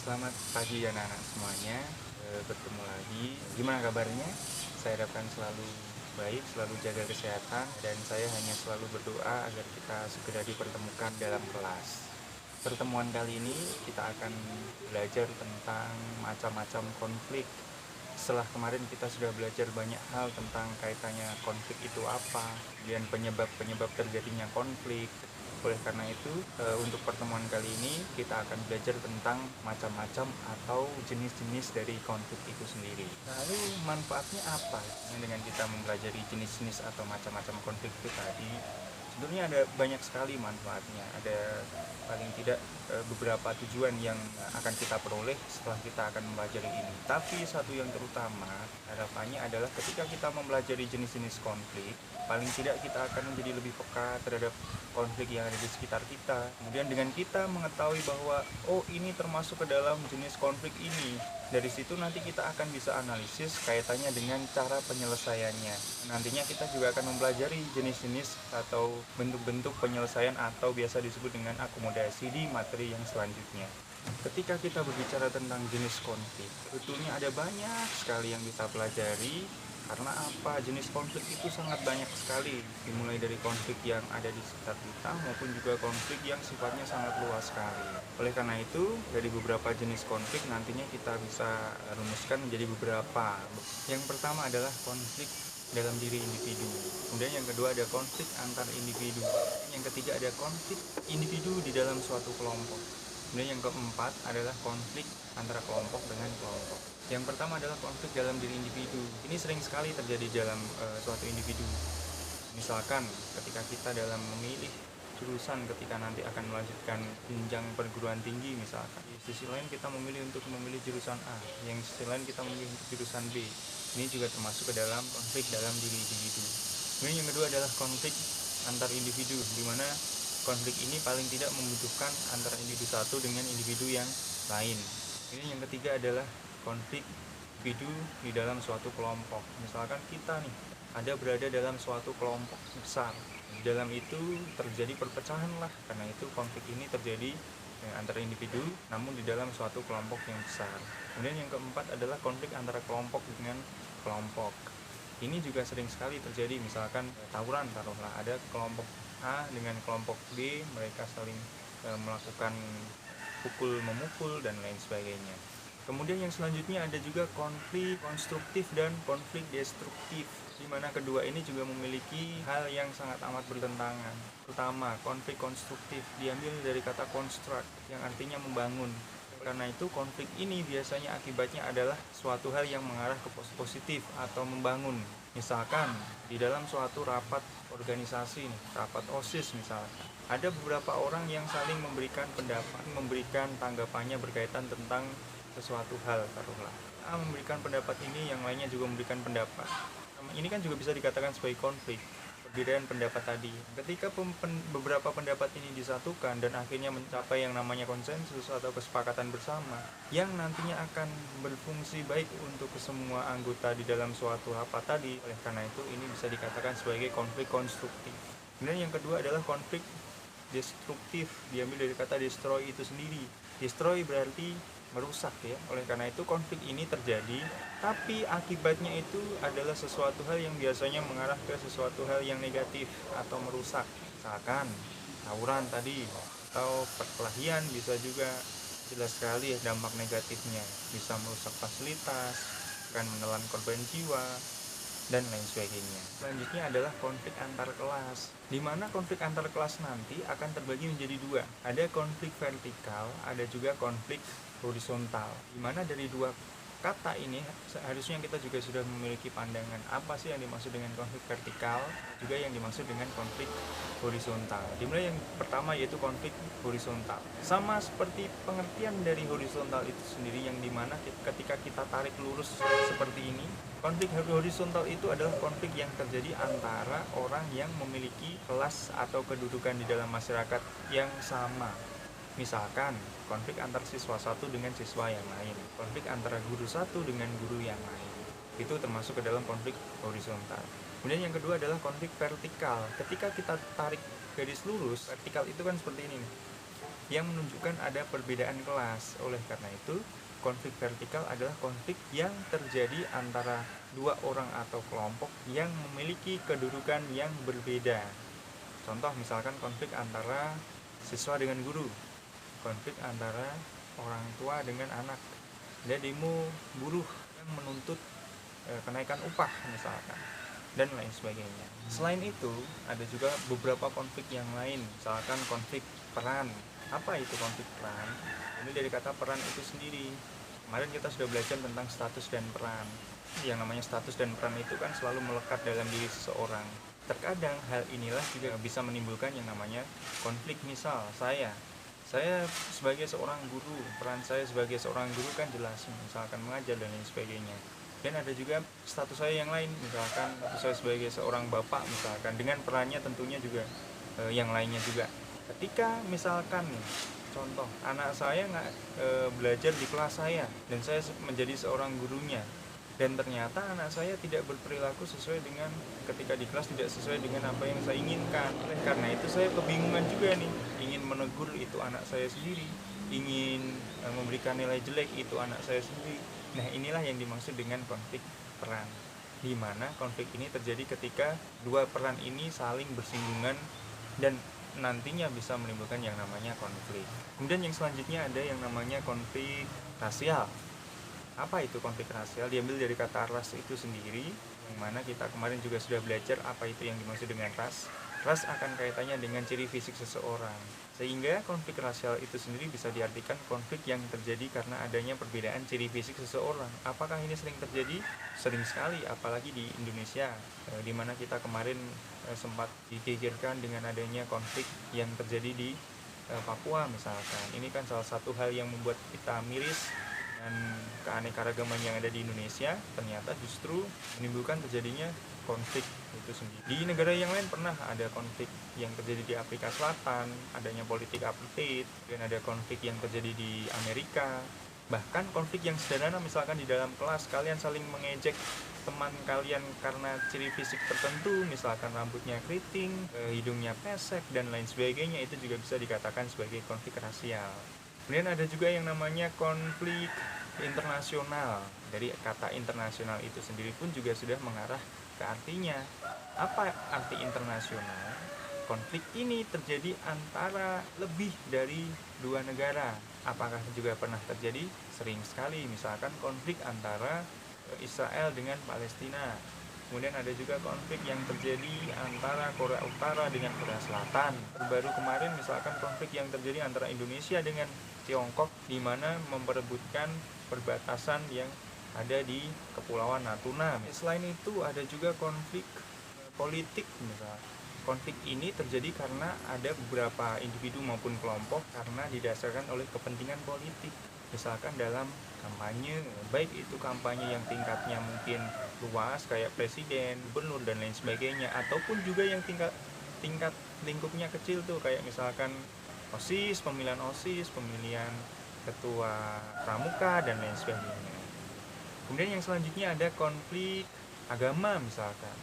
Selamat pagi anak-anak semuanya. Bertemu lagi. Gimana kabarnya? Saya harapkan selalu baik, selalu jaga kesehatan, dan saya hanya selalu berdoa agar kita segera dipertemukan dalam kelas. Pertemuan kali ini kita akan belajar tentang macam-macam konflik. Setelah kemarin kita sudah belajar banyak hal tentang kaitannya konflik itu apa, kemudian penyebab-penyebab terjadinya konflik. Oleh karena itu, untuk pertemuan kali ini kita akan belajar tentang macam-macam atau jenis-jenis dari konflik itu sendiri. Lalu manfaatnya apa dengan kita mempelajari jenis-jenis atau macam-macam konflik itu tadi? Sebenarnya ada banyak sekali manfaatnya. Ada paling tidak beberapa tujuan yang akan kita peroleh setelah kita akan mempelajari ini. Tapi satu yang terutama harapannya adalah ketika kita mempelajari jenis-jenis konflik, paling tidak kita akan menjadi lebih peka terhadap konflik yang ada di sekitar kita. Kemudian dengan kita mengetahui bahwa oh ini termasuk ke dalam jenis konflik ini, dari situ nanti kita akan bisa analisis kaitannya dengan cara penyelesaiannya. Nantinya kita juga akan mempelajari jenis-jenis atau bentuk-bentuk penyelesaian atau biasa disebut dengan akomodasi di materi yang selanjutnya. Ketika kita berbicara tentang jenis konflik, sebetulnya ada banyak sekali yang kita pelajari. Karena apa? Jenis konflik itu sangat banyak sekali, dimulai dari konflik yang ada di sekitar kita maupun juga konflik yang sifatnya sangat luas sekali. Oleh karena itu, dari beberapa jenis konflik nantinya kita bisa rumuskan menjadi beberapa. Yang pertama adalah konflik dalam diri individu. Kemudian yang kedua ada konflik antar individu. Yang ketiga ada konflik individu di dalam suatu kelompok. Kemudian yang keempat adalah konflik antara kelompok dengan kelompok. Yang pertama adalah konflik dalam diri individu. Ini sering sekali terjadi dalam suatu individu. Misalkan ketika kita dalam memilih jurusan ketika nanti akan melanjutkan jenjang perguruan tinggi misalkan. Di sisi lain kita memilih jurusan A, yang sisi lain kita memilih untuk jurusan B. Ini juga termasuk ke dalam konflik dalam diri individu. Kemudian yang kedua adalah konflik antar individu, di mana konflik ini paling tidak membutuhkan antara individu satu dengan individu yang lain. Ini yang ketiga adalah konflik individu di dalam suatu kelompok. Misalkan kita nih ada berada dalam suatu kelompok besar. Di dalam itu terjadi perpecahan lah. Karena itu konflik ini terjadi antara individu namun di dalam suatu kelompok yang besar. Kemudian yang keempat adalah konflik antara kelompok dengan kelompok. Ini juga sering sekali terjadi, misalkan tawuran, taruhlah ada kelompok A dengan kelompok B, mereka saling melakukan pukul memukul dan lain sebagainya. Kemudian yang selanjutnya ada juga konflik konstruktif dan konflik destruktif, di mana kedua ini juga memiliki hal yang sangat amat bertentangan. Pertama, konflik konstruktif diambil dari kata construct yang artinya membangun. Karena itu konflik ini biasanya akibatnya adalah suatu hal yang mengarah ke positif atau membangun. Misalkan di dalam suatu rapat organisasi, rapat OSIS misalkan, ada beberapa orang yang saling memberikan pendapat, memberikan tanggapannya berkaitan tentang sesuatu hal, taruhlah A memberikan pendapat ini, yang lainnya juga memberikan pendapat. Ini kan juga bisa dikatakan sebagai konflik, perbedaan pendapat tadi. Ketika beberapa pendapat ini disatukan dan akhirnya mencapai yang namanya konsensus atau kesepakatan bersama, yang nantinya akan berfungsi baik untuk semua anggota di dalam suatu rapat tadi. Oleh karena itu ini bisa dikatakan sebagai konflik konstruktif. Kemudian yang kedua adalah konflik destruktif, diambil dari kata destroy itu sendiri. Destroy berarti merusak ya. Oleh karena itu konflik ini terjadi, tapi akibatnya itu adalah sesuatu hal yang biasanya mengarah ke sesuatu hal yang negatif atau merusak. Misalkan tawuran tadi atau perkelahian bisa juga jelas sekali ya dampak negatifnya, bisa merusak fasilitas, akan menelan korban jiwa dan lain sebagainya. Selanjutnya adalah konflik antar kelas, di mana konflik antar kelas nanti akan terbagi menjadi dua. Ada konflik vertikal, ada juga konflik horizontal, di mana dari dua kata ini seharusnya kita juga sudah memiliki pandangan apa sih yang dimaksud dengan konflik vertikal, juga yang dimaksud dengan konflik horizontal. Dimulai yang pertama yaitu konflik horizontal. Sama seperti pengertian dari horizontal itu sendiri, yang dimana ketika kita tarik lurus seperti ini, konflik horizontal itu adalah konflik yang terjadi antara orang yang memiliki kelas atau kedudukan di dalam masyarakat yang sama. Misalkan konflik antar siswa satu dengan siswa yang lain, konflik antara guru satu dengan guru yang lain, itu termasuk ke dalam konflik horizontal. Kemudian yang kedua adalah konflik vertikal. Ketika kita tarik garis lurus, vertikal itu kan seperti ini nih. yang menunjukkan ada perbedaan kelas. Oleh karena itu, konflik vertikal adalah konflik yang terjadi antara dua orang atau kelompok yang memiliki kedudukan yang berbeda. Contoh misalkan konflik antara siswa dengan guru, konflik antara orang tua dengan anak, ada demo buruh yang menuntut kenaikan upah misalkan, dan lain sebagainya. Selain itu, ada juga beberapa konflik yang lain, misalkan konflik peran. Apa itu konflik peran? Ini dari kata peran itu sendiri. Kemarin kita sudah belajar tentang status dan peran. Yang namanya status dan peran itu kan selalu melekat dalam diri seseorang. Terkadang hal inilah juga bisa menimbulkan yang namanya konflik. Misal saya sebagai seorang guru, peran saya sebagai seorang guru kan jelas, misalkan mengajar dan lain sebagainya. Dan ada juga status saya yang lain, misalkan status saya sebagai seorang bapak misalkan, dengan perannya tentunya juga yang lainnya juga. Ketika misalkan nih, contoh anak saya nggak belajar di kelas saya dan saya menjadi seorang gurunya, dan ternyata anak saya tidak berperilaku sesuai dengan ketika di kelas, tidak sesuai dengan apa yang saya inginkan. Oleh karena itu saya kebingungan juga nih, ingin menegur itu anak saya sendiri, ingin memberikan nilai jelek itu anak saya sendiri. Nah, inilah yang dimaksud dengan konflik peran, di mana konflik ini terjadi ketika dua peran ini saling bersinggungan dan nantinya bisa menimbulkan yang namanya konflik. Kemudian yang selanjutnya ada yang namanya konflik rasial. Apa itu konflik rasial? Diambil dari kata ras itu sendiri, yang mana kita kemarin juga sudah belajar apa itu yang dimaksud dengan ras. Ras akan kaitannya dengan ciri fisik seseorang, sehingga konflik rasial itu sendiri bisa diartikan konflik yang terjadi karena adanya perbedaan ciri fisik seseorang. Apakah ini sering terjadi? Sering sekali, apalagi di Indonesia, di mana kita kemarin sempat digegerkan dengan adanya konflik yang terjadi di Papua misalkan. Ini kan salah satu hal yang membuat kita miris, dan keanekaragaman yang ada di Indonesia ternyata justru menimbulkan terjadinya konflik itu sendiri. Di negara yang lain pernah ada konflik yang terjadi di Afrika Selatan, adanya politik apartheid, dan ada konflik yang terjadi di Amerika. Bahkan konflik yang sederhana, misalkan di dalam kelas kalian saling mengejek teman kalian karena ciri fisik tertentu, misalkan rambutnya keriting, hidungnya pesek, dan lain sebagainya, itu juga bisa dikatakan sebagai konflik rasial. Kemudian ada juga yang namanya konflik internasional. Dari kata internasional itu sendiri pun juga sudah mengarah ke artinya. Apa arti internasional? Konflik ini terjadi antara lebih dari dua negara. Apakah juga pernah terjadi? Sering sekali, misalkan konflik antara Israel dengan Palestina. Kemudian ada juga konflik yang terjadi antara Korea Utara dengan Korea Selatan. Baru kemarin misalkan konflik yang terjadi antara Indonesia dengan Tiongkok, di mana memperebutkan perbatasan yang ada di Kepulauan Natuna. Selain itu ada juga konflik politik misalnya. Konflik ini terjadi karena ada beberapa individu maupun kelompok karena didasarkan oleh kepentingan politik. Misalkan dalam kampanye, baik itu kampanye yang tingkatnya mungkin luas kayak presiden, gubernur, dan lain sebagainya, ataupun juga yang tingkat lingkupnya kecil tuh kayak misalkan OSIS, pemilihan ketua pramuka, dan lain sebagainya. Kemudian yang selanjutnya ada konflik agama misalkan.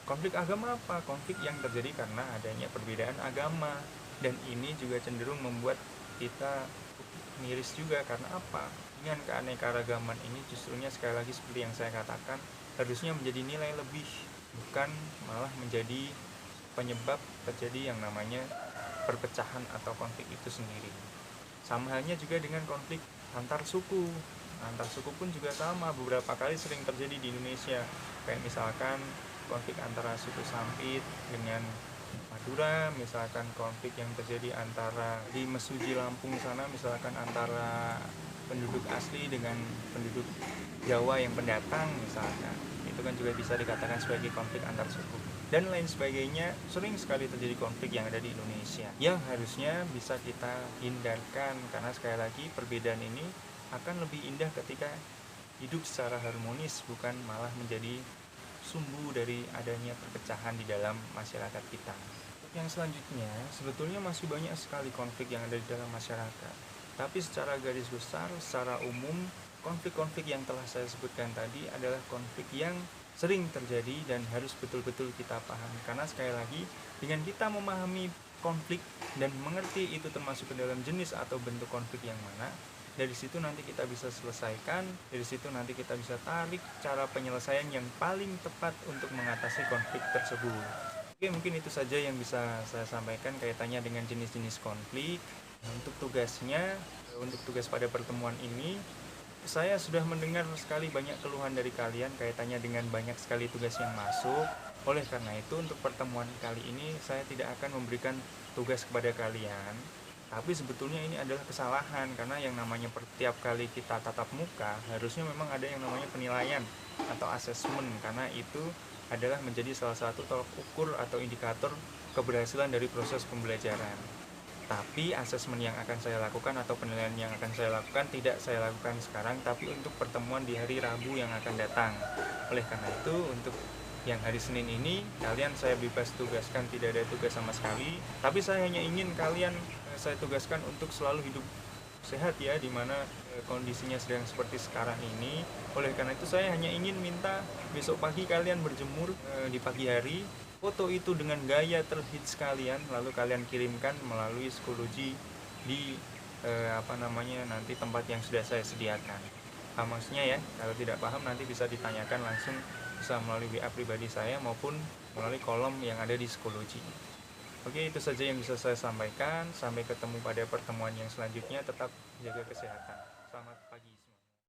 Konflik agama apa? Konflik yang terjadi karena adanya perbedaan agama, dan ini juga cenderung membuat kita miris juga. Karena apa? Dengan keanekaragaman ini justrunya sekali lagi seperti yang saya katakan, harusnya menjadi nilai lebih, bukan malah menjadi penyebab terjadi yang namanya perpecahan atau konflik itu sendiri. Sama halnya juga dengan konflik antar suku. Antar suku pun juga sama, beberapa kali sering terjadi di Indonesia. Kayak misalkan konflik antara suku Sampit dengan Madura, misalkan konflik yang terjadi antara di Mesuji Lampung sana, misalkan antara penduduk asli dengan penduduk Jawa yang pendatang misalkan. Itu kan juga bisa dikatakan sebagai konflik antar suku. Dan lain sebagainya, sering sekali terjadi konflik yang ada di Indonesia, yang harusnya bisa kita hindarkan, karena sekali lagi perbedaan ini akan lebih indah ketika hidup secara harmonis, bukan malah menjadi sumbu dari adanya perpecahan di dalam masyarakat kita. Yang selanjutnya, sebetulnya masih banyak sekali konflik yang ada di dalam masyarakat. Tapi secara garis besar, secara umum, konflik-konflik yang telah saya sebutkan tadi adalah konflik yang sering terjadi dan harus betul-betul kita pahami. Karena sekali lagi, dengan kita memahami konflik dan mengerti itu termasuk ke dalam jenis atau bentuk konflik yang mana, dari situ nanti kita bisa selesaikan, dari situ nanti kita bisa tarik cara penyelesaian yang paling tepat untuk mengatasi konflik tersebut. Oke, mungkin itu saja yang bisa saya sampaikan kaitannya dengan jenis-jenis konflik. Untuk tugasnya, untuk tugas pada pertemuan ini, saya sudah mendengar sekali banyak keluhan dari kalian kaitannya dengan banyak sekali tugas yang masuk. Oleh karena itu, untuk pertemuan kali ini saya tidak akan memberikan tugas kepada kalian. Tapi sebetulnya ini adalah kesalahan, karena yang namanya tiap kali kita tatap muka harusnya memang ada yang namanya penilaian atau asesmen, karena itu adalah menjadi salah satu tolak ukur atau indikator keberhasilan dari proses pembelajaran. Tapi asesmen yang akan saya lakukan atau penilaian yang akan saya lakukan tidak saya lakukan sekarang, tapi untuk pertemuan di hari Rabu yang akan datang. Oleh karena itu, untuk yang hari Senin ini kalian saya bebas tugaskan, tidak ada tugas sama sekali. Tapi saya hanya ingin kalian saya tugaskan untuk selalu hidup sehat ya, dimana kondisinya sedang seperti sekarang ini. Oleh karena itu saya hanya ingin minta besok pagi kalian berjemur di pagi hari, foto itu dengan gaya terhits kalian, lalu kalian kirimkan melalui psikologi di nanti tempat yang sudah saya sediakan. Paham maksudnya ya? Kalau tidak paham nanti bisa ditanyakan langsung, bisa melalui WA pribadi saya maupun melalui kolom yang ada di psikologi. Oke, itu saja yang bisa saya sampaikan. Sampai ketemu pada pertemuan yang selanjutnya. Tetap jaga kesehatan.